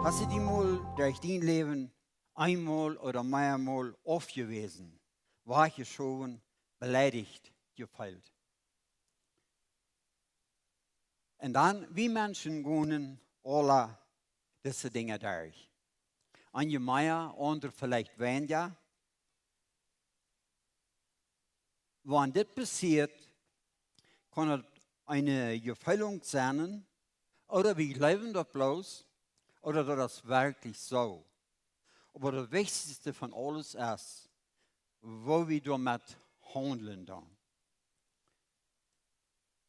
Hast du die mal durch dein Leben einmal oder mehrmal aufgewiesen, wachgeschoben, beleidigt, gefeilt? Und dann, wie Menschen gehen alle diese Dinge durch. Einige mehr, andere vielleicht weniger. Wenn das passiert, kann es eine Gefällung sein, oder wir glauben das bloß, oder das ist wirklich so. Aber das Wichtigste von alles ist, wo wir damit handeln dann.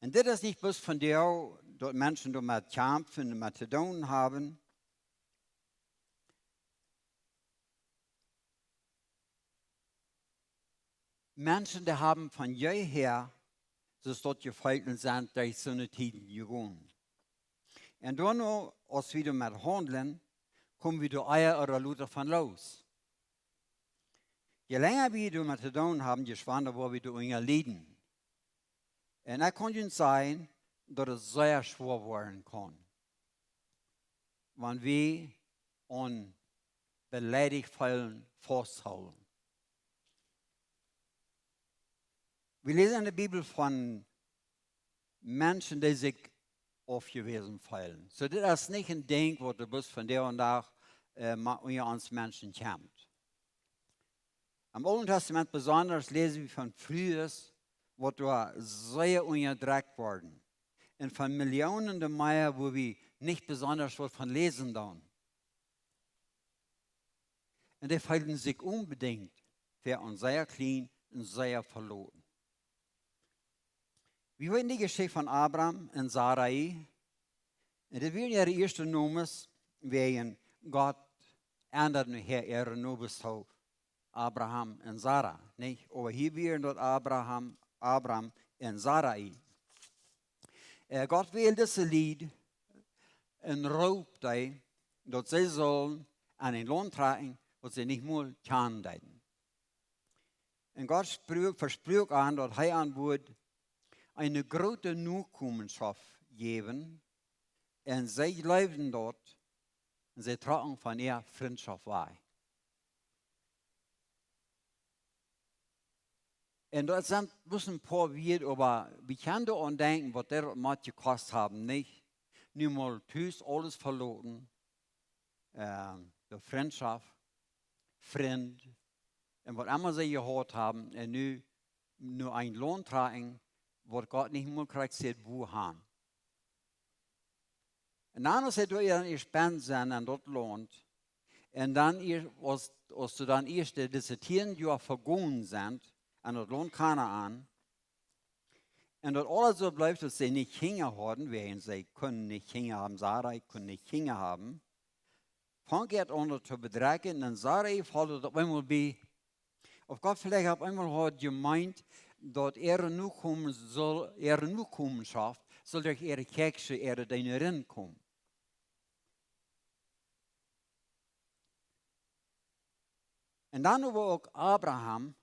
Und das ist nicht bloß von dir, dass Menschen damit kämpfen und damit zu tun haben. Menschen, die haben von jeher, so dort gefallen sind, durch so eine Zeit gegangen. Und dann noch, als wir damit handeln, kommen wir da Eier oder Luther von los. Je länger wir damit zu tun haben, je schwerer wo wir da leiden. Und es kann schon sein, dass es sehr schwer werden kann, wenn wir an Beleidigungen festhalten. Wir lesen in der Bibel von Menschen, die sich aufgewiesen fühlen. So, das ist nicht ein Ding, wo du bist von der und da uns Menschen kämpft. Im Alten Testament besonders lesen wir von früher, wo da sehr unterdrückt worden. Und von Millionen der Meier, wo wir nicht besonders was von lesen dann. Und die fühlten sich unbedingt für uns sehr klein und sehr verloren. Wir hören die Geschichte von Abraham und Sarai. Und das wären ihre ersten Namen, während Gott ändert nachher ihre Namen zu Abraham und Sarah. Nicht? Aber hier wären dort Abraham und Sarai. Gott wählt dieses Lied und raubt die, dass sie sollen an ein Lohn tragen, was sie nicht mal können. Und Gott versprach an, dass er an wird eine große Nachkommenschaft geben, und sie leben dort, und sie tragen von ihr Freundschaft bei. Und das sind ein paar Werte, aber wir können daran denken, was der Mat gekostet haben, nicht? Nur mal tüß alles verloren, die Freundschaft, Freund, und was immer sie gehört haben, und nur ein Lohn tragen, was Gott nicht mehr kriegt, sieht, wo haben. Und dann ist es dann gespannt sein an dort lohnt. Und dann, als du dann erst diese 10 Jahre vergangen sind, an dort lohnt keiner an. Und dort alles so bleibt, dass sie nicht Kinder haben, während sie können nicht Kinder haben, Sarai können nicht Kinder haben. Fängt er an zu bedrängen, und dann Sarai fällt auf einmal bei. Auf Gott vielleicht auf einmal hat gemeint, dass ihre Nachkommenschaft soll durch ihre Kirche, ihre Dienerin kommen. Und dann aber auch Abraham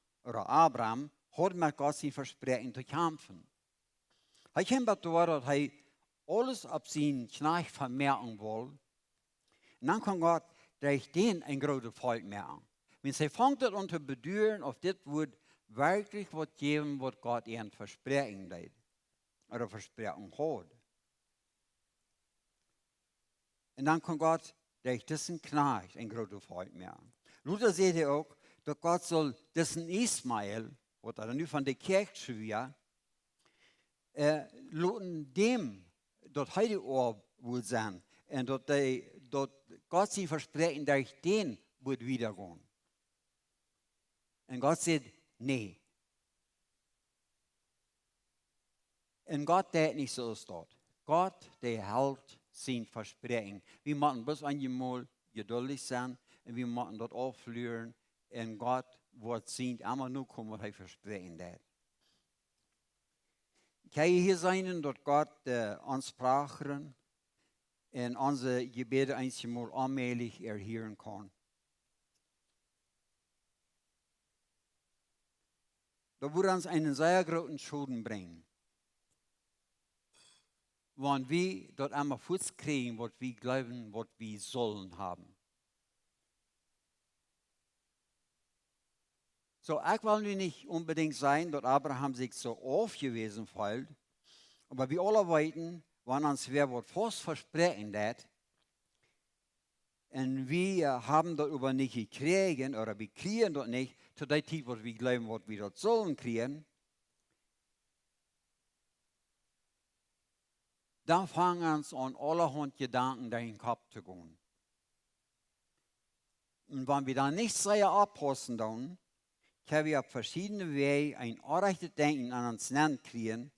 hat mit Gott sein Versprechen zu kämpfen. Er kämpft dort, dass er alles auf seinen Knecht vermerken will. Und dann kann Gott durch den ein großes Volk merken. Wenn sie fängt an zu bedeuren, auf das wird wirklich was geben, was Gott ihnen versprechen lässt. Oder versprechen hat. Und dann kann Gott durch diesen Knecht ein großes Volk merken. Luther sagt ja auch, dass Gott soll diesen Ismael, oder nu von der Kirche wieder, dem, dort heute auch wohl sein, und dort Gott sie versprechen, durch den wird wiedergehen. Und Gott sagt, nee. Und Gott, der nicht so ist dort. Gott, der hält sein Versprechen. Wir müssen bis einmal geduldig sein, und wir müssen dort aufhören, und Gott wird sehen, einmal nur kommen, was er versprechen hat. Kann je hier sein, dass Gott uns sprachen und unsere Gebete einmal allmählich erhören kann. Da würde uns einen sehr großen Schaden bringen. wann wir dort einmal Fuß kriegen, was wir glauben, was wir sollen haben. So, ich will nicht unbedingt sein, dass Abraham sich so aufgewiesen fühlt, aber wir alle wissen, wenn uns wer was fast versprechen hat, und wir haben darüber nicht gekriegt, oder wir kriegen dort nicht, zu der Zeit, was wir glauben, was wir dort sollen kriegen, dann fangen uns an, allerhand Gedanken in den Kopf zu gehen. Und wenn wir dann nicht sehr abpassen, dann können wir auf verschiedene Wege ein unrechtes Denken an uns kriegen,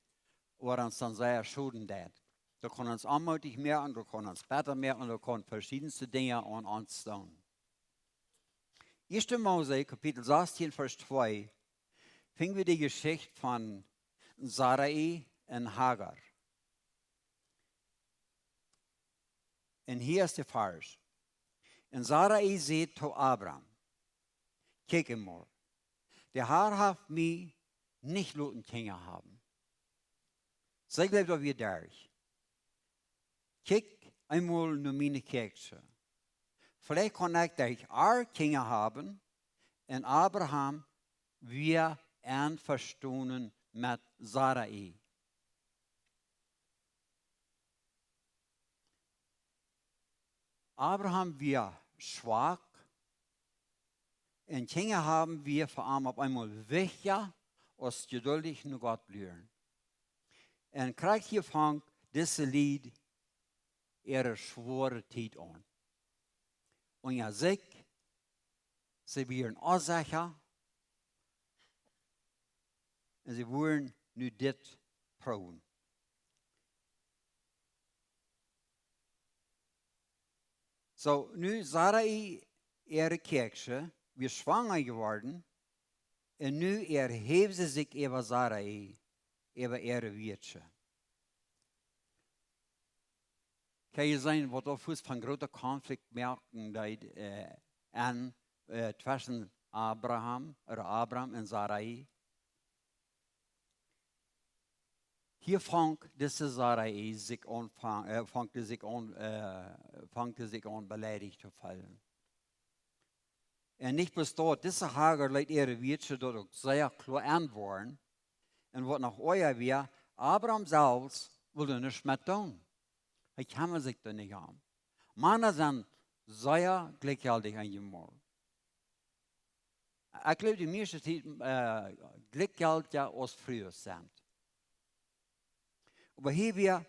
oder uns dann sehr schulden hat. Da kann uns anmutig merken, da kann uns besser merken, da kann verschiedenste Dinge an uns tun. 1. Mose, Kapitel 16, Vers 2, finden wir die Geschichte von Sarai und Hagar. Und hier ist der Vers. Und Sarai sagt zu Abraham, kijk mal, der Herr hat mich nicht lassen Kinder haben. Zij bleibt auf ihr durch. Kijk einmal nur meine Kirche. Vielleicht kann ich durch Kinder haben und Abraham wir einverstanden mit Sarai. Abraham wir schwach und Kinder haben wir vor allem auf einmal wichtiger als geduldig nur Gott lernen. Und kriegt hier fängt dieses Lied ihre schwere Zeit an. Und ja, sie werden unsicher und sie wollen nu dit proben. So, nu Sarai, ihre Kirche, wir schwanger geworden und nu erhebt sie sich über Sarai, über ihre Wirtschaft. Kan je zijn wat of van grote conflict merken zwischen Abraham en Sarai. Hier fängt diese Sarai sich an beleidigt zu fallen. Und nicht bloß dort, diese Hagar leidt ihre Wirtschaft dort auch sehr klar antworten. Und was noch euer wäre, Abraham selbst wollte nichts mehr tun. Ich kann sich da nicht haben. Männer sind sehr glücklich eingemal. Ich glaube, die meiste Zeit glücklicher als früher sind. Aber hier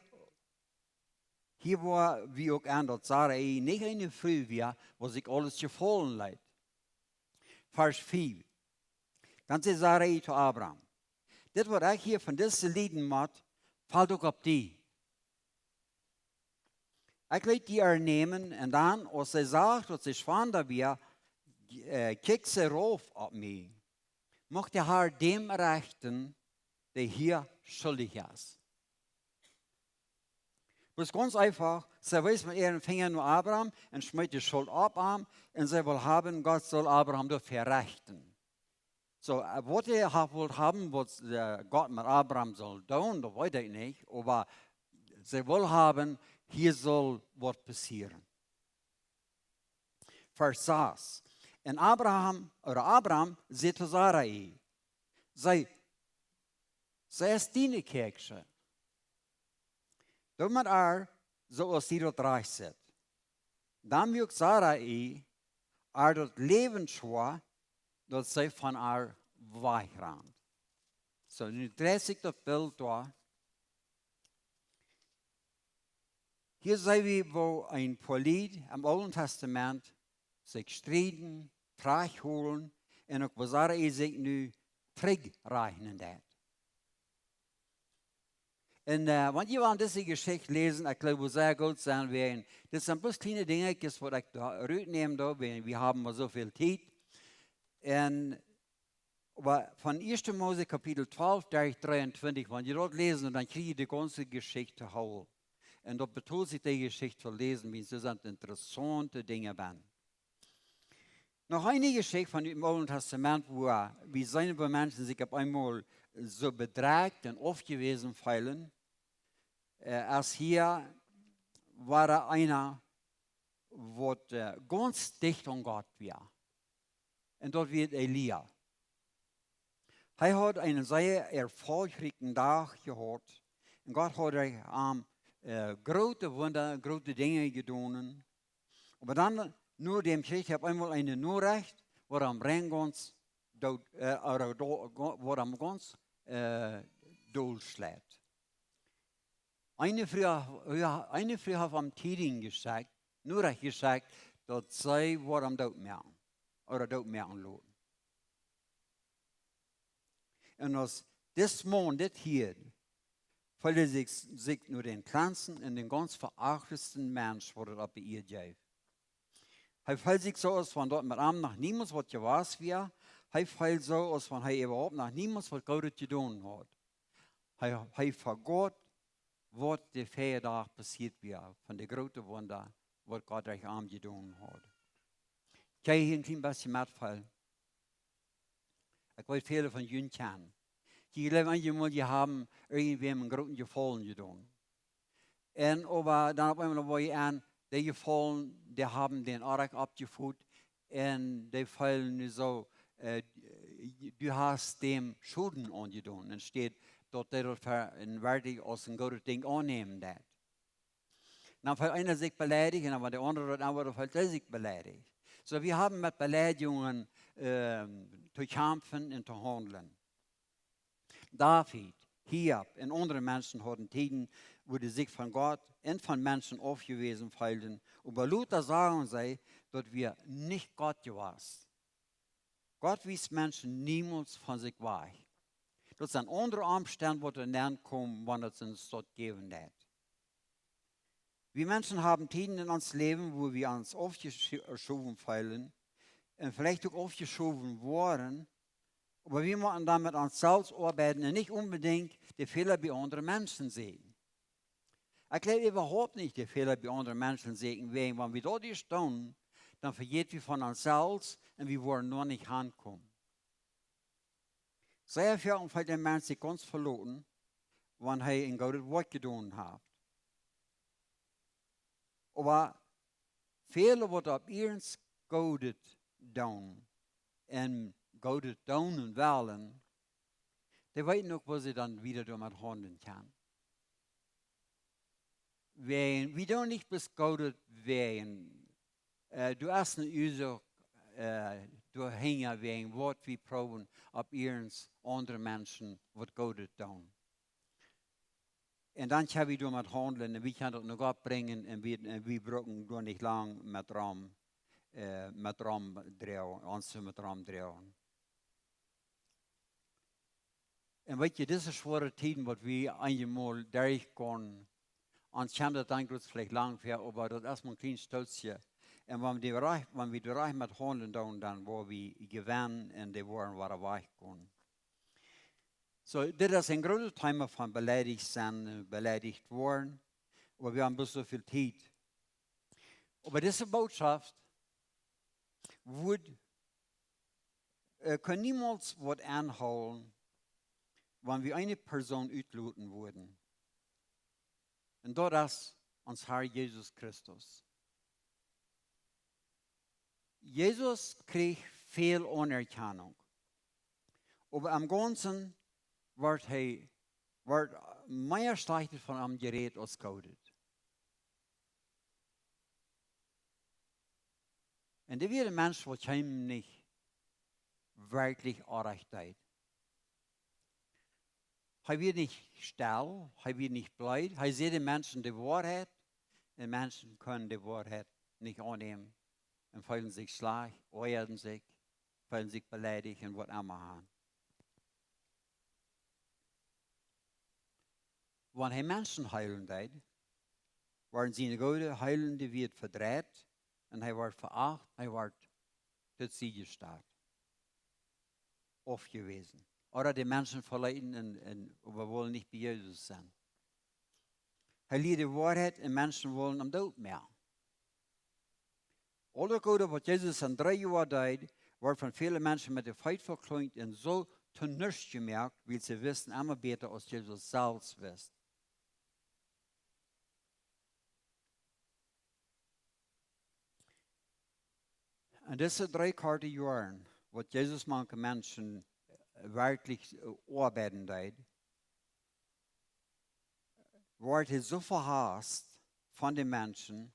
war, wie auch anders, Sarai nicht eine Frau war, wo sich alles gefallen leid. Vers 4. Dann sagt Sarai zu Abraham, das, was ich hier von diesen Lieden mache, fällt auch auf die. Ich will die ernehmen und dann, als sie sagt, dass sie schwanger wird, kickt sie rauf auf mich. Macht der Herr dem rechten, der hier schuldig ist. Das ist ganz einfach. Sie weiß mit ihren Fingern nur Abraham und schmeißt die Schuld ab und sie will haben, Gott soll Abraham dafür rechten. So, was ihr wollt haben, was Gott mit Abraham soll tun, das weiß ich nicht, aber sie will haben, hier soll was passieren. Vers 6. Und Abraham sagt zu Sarai, sei ist deine Kirche. Damit so als sie dort reich sind. Dann wird Sarai dort Läwens Kjoakj, dat zij van haar wegraamt. So, nu lees ik dat beeld door. Hier sehen wir, wo ein Polit im Alten Testament sich streiten, Trag holen und auch wo Sarai sich nu zurückrechnen hat. Und wenn ihr an diese Geschichte lesen, ich glaube, sehr gut sein werden. Das sind bloß kleine Dinge, die ich da rausnehmen, wir haben so viel Zeit. Und aber von 1. Mose Kapitel 12, 23, wenn ihr dort lesen, dann kriege ich die ganze Geschichte hoch. Und dort betont sich die Geschichte zu lesen, wie es interessante Dinge waren. Noch eine Geschichte von dem Alten Testament, wie seine Menschen sich auf einmal so bedragt und aufgewiesen fühlen. Als hier war einer, der ganz dicht an Gott war. Und dort wird Elia. Er hat einen sehr erfolgreichen Tag gehabt. Und Gott hat große Wunder, große Dinge getan. Aber dann, nur dem Krieg, habe einmal eine Nachricht, wo am Renngons durchschlägt. Eine Frau hat am Tiering gesagt, nur gesagt, dass sie war am Tod merken. Oder Tod merken lassen. Und als das Mann, das hier, weil sich nur den kleinsten und den ganz verachtesten Mensch, wo das auf ihr gibt. Er fällt sich so aus, von dort mit ihm nach niemals was gewas wäre. Er fällt so aus, von er überhaupt nach niemals was Gott getan hat. Er vergot, was der Feiertag passiert wäre, von der großen Wunder, was Gott euch arm getan hat. Ich kann hier ein klein bisschen mitfallen. Ich weiß viele von Jüngern kennen. Die glauben einmal, die haben irgendwem einen großen Gefallen getan. Und aber dann auf einmal war ich an, die Gefallen, die haben den Ark abgeführt und die fallen so, du hast dem Schulden angetan. Und steht, dort der wertig aus dem guten Ding annehmen dat. Dann fällt einer sich beleidigt, aber der andere fällt sich beleidigt. So, wir haben mit Beleidigungen zu kämpfen und zu handeln. David, Hiob und andere Menschen hatten Tiden, wo die sich von Gott und von Menschen aufgewiesen fühlten. Aber Luther sagen sie, dass wir nicht Gott gewusst. Gott wies Menschen niemals von sich weg. Das sind andere Umstände, die dann kommen, wenn es uns dort geben wird. Wir Menschen haben Tiden in uns Leben, wo wir uns aufgeschoben fühlen und vielleicht auch aufgeschoben wurden, aber wir müssen damit uns selbst arbeiten und nicht unbedingt die Fehler bei anderen Menschen sehen. Ich glaube überhaupt nicht, die Fehler bei anderen Menschen sehen, wenn wir dort stehen, dann vergeht wir von uns selbst und wir wollen nur nicht ankommen. Sehr viel von den Menschen sich ganz verloren, wenn er ein gutes Wort getan hat. Aber viele, die auf ihren Gutes tun und Gutes tun wollen, die weten noch, wo sie dann wieder damit handeln können. Wenn wir doch nicht bis Gutes wären, du hast eine Ursache, du hängen wegen, was wir proben, auf ihren anderen Menschen, was Gutes tun. Und dann können wir damit handeln und wir können das noch abbringen und wir brauchen nur nicht lang mit Raum drehen. Und weißt du, diese schwere Zeiten, was wir einmal durchgehen, uns kann das dann vielleicht lang für, aber das ist erstmal ein kleines Stolzchen. Und wenn wir die Reich mit handeln, dann wo wir gewinnen und die wollen wieder weichgehen. So, das ist ein großes Thema von beleidigt sein, beleidigt worden. Aber wir haben bloß so viel Zeit. Aber diese Botschaft kann niemals was anholen, wenn wir eine Person auslöten würden. Und das ist unser Herr Jesus Christus. Jesus kriegt viel Anerkennung. Aber am Ganzen wird mehr Streitet von ihm geredet als Gott. Und der wird ein Mensch, der ihm nicht wirklich Recht. Er wird nicht still, er wird nicht blöd. Er sieht den Menschen die Wahrheit. Die Menschen können die Wahrheit nicht annehmen. Und fühlen sich schlecht, äußern sich, fühlen sich beleidigt und was immer haben. Wenn er Menschen heilen tät, waren seine gute Heilende wird verdreht und er wird verachtet, er wird tot sie gestellt. Aufgewiesen. Oder die Menschen verleiten und wir wollen nicht bei Jesus sein. Er liegt die Wahrheit und Menschen wollen am Tod mehr. Alle Gute, was Jesus in 3 Jahren tät, wird von vielen Menschen mit der Feit verklagt und so zu nichts gemerkt, weil sie wissen immer besser, als Jesus selbst wisst. En deze 3 korte jaren, wat Jezus manche mensen werkelijk arbeiten deed, wordt hij zo verhaast van de mensen,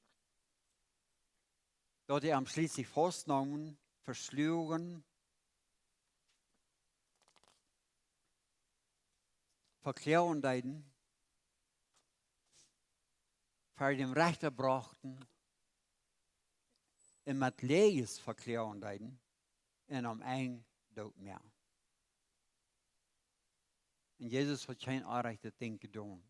dat hij am schließlich vastgenomen, verslogen, verklären deiden, voor dem Rechter brachten, en met lees verklären deiden, en am een dood meer. En Jezus had geen aanrechte ding gedaan.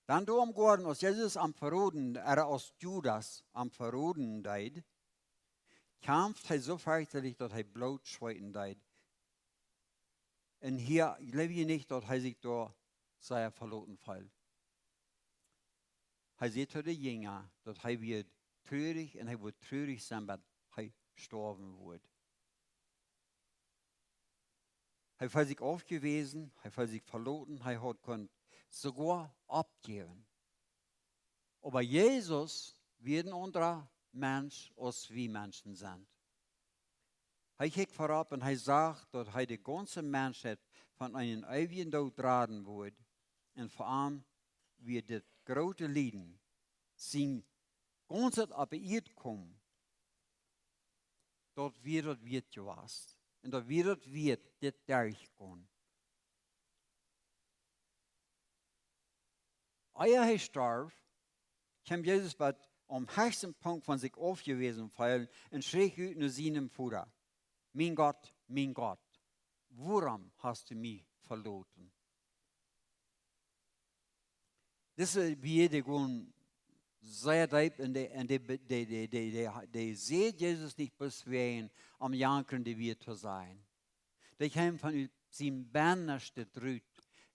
Dan daarom geworden, als Jezus am verroden, als Judas am verroden deed, kämpft hij zo fürchterlich, dat hij bloot schweiten deed. En hier leef je niet dat hij zich door zijn verloren fällt. Hij zegt tot de Jünger, dat hij weer treurig en hij wordt treurig zijn, dat hij sterven wordt. Hij heeft zich aufgewiesen, hij heeft zich verloren, hij hat kon sogar abgeben. Aber Jesus wird ein anderer Mensch, als wir Menschen sind. Hij kijkt voorop en hij sagt, dat hij de ganze Menschheit von einem ewigen Tod raden wird. En vor allem wird das große Leiden zijn ganzes op eerd komen. Dat wird gewas. En dat wird dit durchgehen. Als hij starb, kwam Jezus bij am höchsten Punkt von sich aufgewiesen fallen und schrie uit naar seinem Vater. Mein Gott, warum hast du mich verloren? Das ist wie die gewoon sehr diep en die sieht Jesus nicht beswegen, am Janken die wir zu sein. Die haben von seinem Bannerste drüht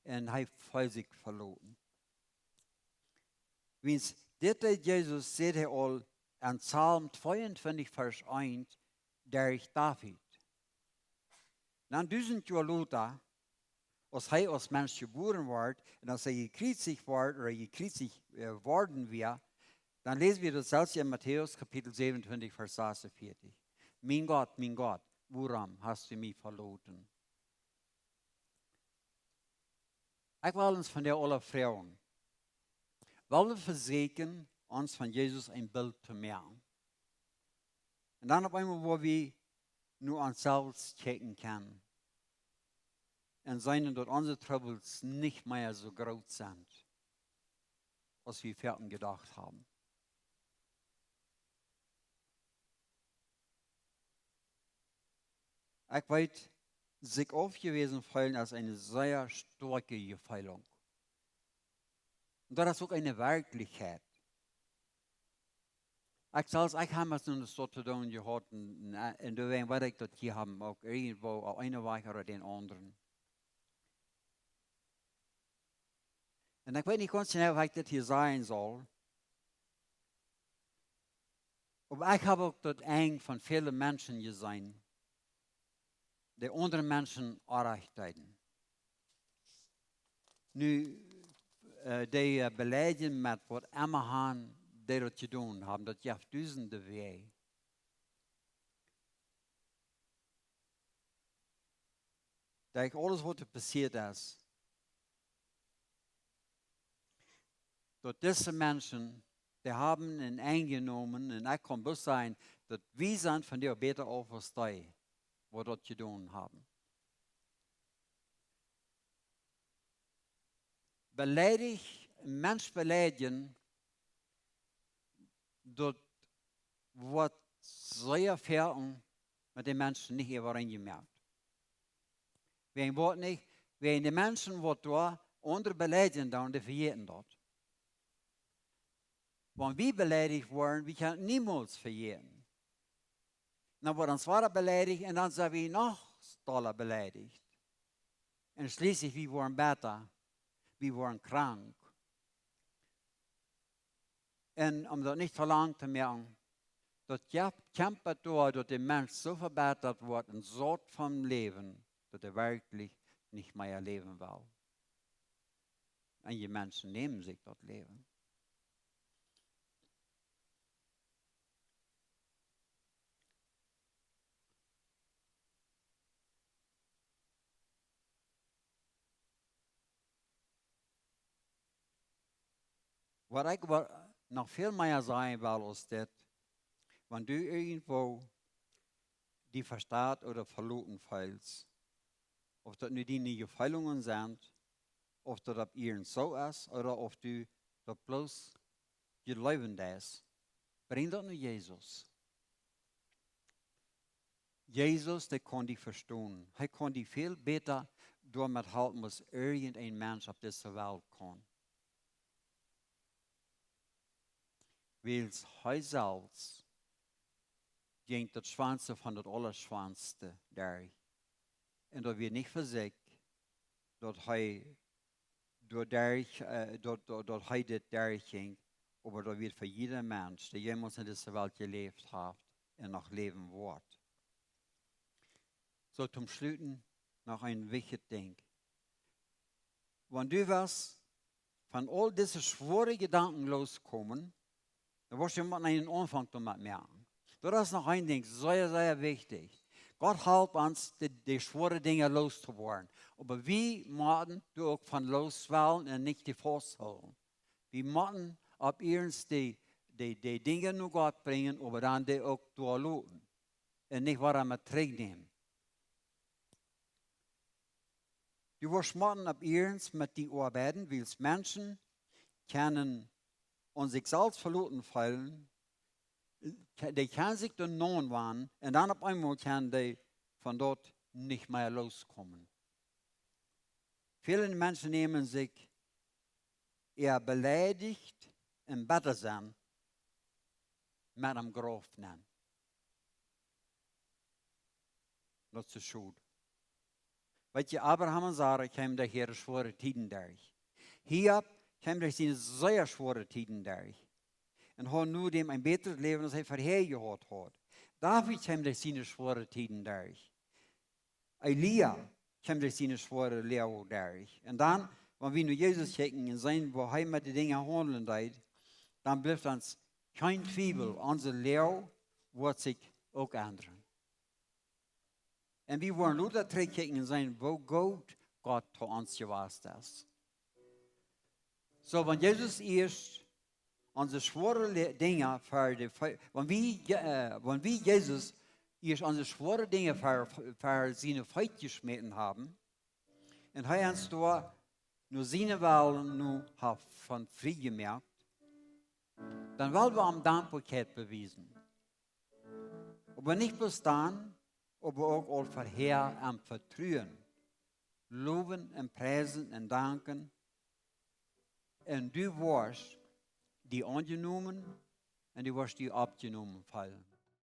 und hat voll sich verloren. Wenn dit Jesus sieht er al in Psalm 22, Vers 1, durch David. Dan 1000 jaar later, als hij als mens geboren wordt, en als hij gekreuzigt wordt, oder gekreuzigt worden wir, dann lesen wir das selbst in Matthäus Kapitel 27, Vers 46. Mein Gott, warum hast du mich verloren? Ich will uns von der aller Frauen, weil wir versuchen, uns von Jesus ein Bild zu machen. Und dann auf einmal, wo wir nur uns selbst checken können. Und sehen, dass unsere Troubles nicht mehr so groß sind, als wir vorhin gedacht haben. Ich weiß, sich aufgewiesen fühlen als eine sehr starke Gefällung. Und das ist auch eine Wirklichkeit. Ich habe es nun so zu tun gehabt, und deswegen weiß ich, dass die haben auch irgendwo auf eine Weise oder den anderen. Und ich weiß nicht ganz genau, wie ich das hier sagen soll. Aber ich habe auch das eng von vielen Menschen gesehen, die andere Menschen erreichten. Nu, die beleiden met wat immer han die dat gedaan haben, dat geeft duizenden wee. Dat alles wat er passiert is, dat deze mensen, die haben ihn eingenommen, und ich kann bloß sagen, dass wir sind von der beter auf als die, wo das gedaan haben. Een mens beleidigen, dat wordt zeer ver met de mensen niet overeengemerkt. Wenn die Menschen, die da andere beleidigen, dann die vergeten dat. Wenn wir beleidigt worden, wir können niemals vergeten. Dann wird uns weiter beleidigt und dann sind wir noch doller beleidigt. Und schließlich, wir wurden besser, wir wurden krank. Und um das nicht verlangt zu merken, dass kämpft da, dass der Mensch so verbessert wird und so vom Leben, dass er wirklich nicht mehr leben will. Und die Menschen nehmen sich das Leben. Wat ik nog veel meer zeggen wil, is dat, wenn du irgendwo die verstaat oder verloren fühlst, of dat nu die Gefällungen sind, of dat op ihren so ist, oder of du dat bloß je Leben ist, bring dat nu Jesus. Jesus, der kann dich verstehen. Er kann dich viel besser damit halten, als irgendein Mensch auf dieser Welt kann. Weil er selbst ging das Schwanze von das Allerschwanste durch. Und da wird nicht versiegt, dass er das durchging, aber da wird für jeden Mensch, der jemals in dieser Welt gelebt hat, und noch leben wird. So zum Schluten noch ein wichtiges Ding. Wenn du was von all diesen schweren Gedanken loskommen, dann wirst du mal einen Anfang damit merken. Das ist noch ein Ding, sehr, sehr wichtig. Gott hilft uns, die schweren Dinge loszuwerden. Aber wie müssen du auch von loswählen und nicht die festhalten? Wir müssen ab uns die Dinge nur Gott bringen, aber dann die auch durchlassen. Und nicht was wir zurücknehmen. Du wirst müssen ab uns mit die arbeiten, weil Menschen können an sich selbst verloren fallen. Die können sich dann non waren und dann auf einmal können die von dort nicht mehr loskommen. Viele Menschen nehmen sich eher beleidigt und bitter sein mit einem Graf nennen. Das ist schuld. Weet je, Abraham en Sarah kwamen de hele schwere tijden durch. Hier kwamen de sehr schwere tijden durch. En hebben nu dem een beter leven als hij vorher gehad had. David kwam de schwere tijden durch. Elia kwam de schwere leven durch. En dan, wenn wir nu Jesus kijken en zien wo hij met de dingen handelen deed, dan blijft ons geen twijfel, onze leven wordt zich ook ändern. Und wir wollen nur da zurückgucken und sagen, wo Gott zu uns gewasst ist. So, wenn Jesus erst unsere schweren Dinge wenn wir Jesus erst unsere schweren Dinge für seine Feind geschmitten haben, und er uns da nur seine Wahlen nur von frei gemerkt, dann wollen wir ihm Dankbarkeit beweisen. Aber nicht bloß dann, aber auch all vorher am Vertrauen. Loben und preisen und danken. Und du wirst die angenommen und du wirst die abgenommen fallen.